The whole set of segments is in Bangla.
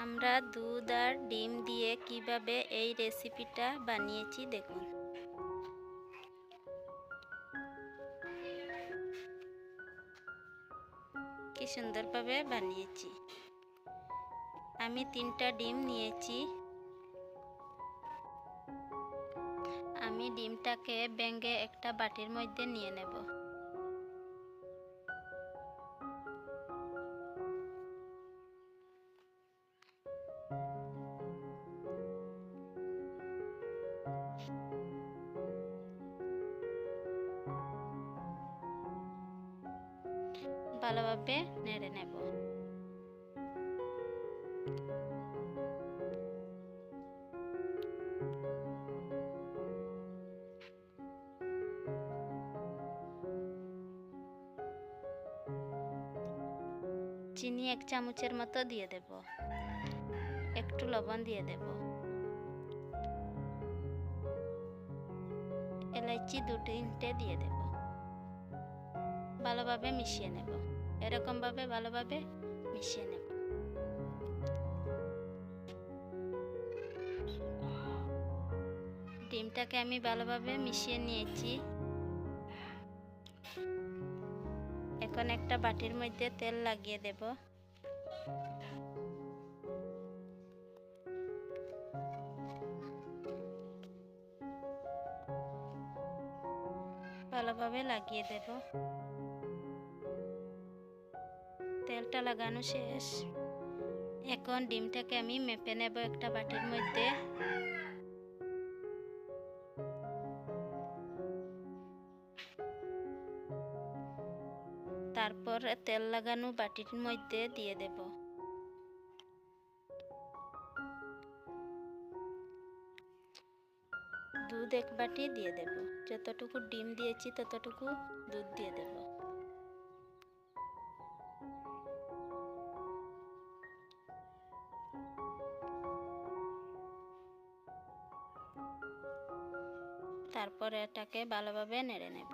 আমরা দুধ আর ডিম দিয়ে কিভাবে এই রেসিপিটা বানিয়েছি দেখুন। কি সুন্দরভাবে বানিয়েছি। আমি 3টা ডিম নিয়েছি। আমি ডিমটাকে ভেঙে একটা বাটির মধ্যে নিয়ে নেব। ভালোভাবে নেড়ে নেব। চিনি 1 চামচের মতো দিয়ে দেব। একটু লবণ দিয়ে দেব। এলাচি 2-3টে দিয়ে দেব। ভালোভাবে মিশিয়ে নেব। এরকম ভাবে ভালোভাবে মিশিয়ে নেব। ডিমটাকে আমি ভালোভাবে মিশিয়ে নিয়েছি। এখন একটা বাটির মধ্যে তেল লাগিয়ে দেব। ভালোভাবে লাগিয়ে দেব। তেলটা লাগানো শেষ। এখন ডিমটাকে আমি মেপে নেব একটা বাটির মধ্যে। তারপর তেল লাগানো বাটির মধ্যে দিয়ে দেব। দুধ 1 বাটি দিয়ে দেব। যতটুকু ডিম দিয়েছি ততটুকু দুধ দিয়ে দেব। তারপর এটাকে ভালোভাবে নেড়ে নেব।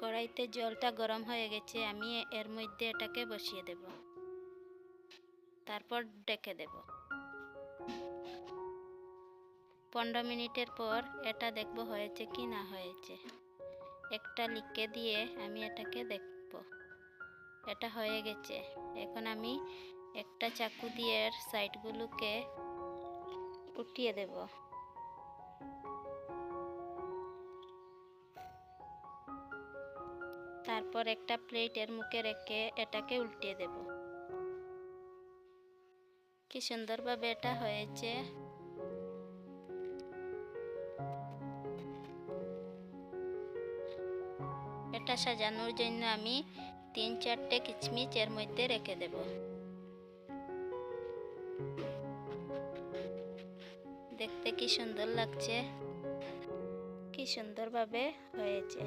কড়াইতে জলটা গরম হয়ে গেছে। আমি এর মধ্যে এটাকে বসিয়ে দেব। তারপর ঢেকে দেব। 15 মিনিটের পর এটা দেখব হয়েছে কি না হয়েছে। একটা লিখে দিয়ে আমি এটাকে দেখব। এটা হয়ে গেছে। এখন আমি একটা চাকু দিয়ে এর সাইডগুলোকে উঠিয়ে দেব। তারপর একটা প্লেটের মুখে রেখে এটাকে উল্টিয়ে দেব। কি সুন্দরভাবে এটা হয়েছে। এটা সাজানোর জন্য আমি 3-4টে কিশমিশ এর মধ্যে রেখে দেব। দেখতে কি সুন্দর লাগছে। কি সুন্দরভাবে হয়েছে।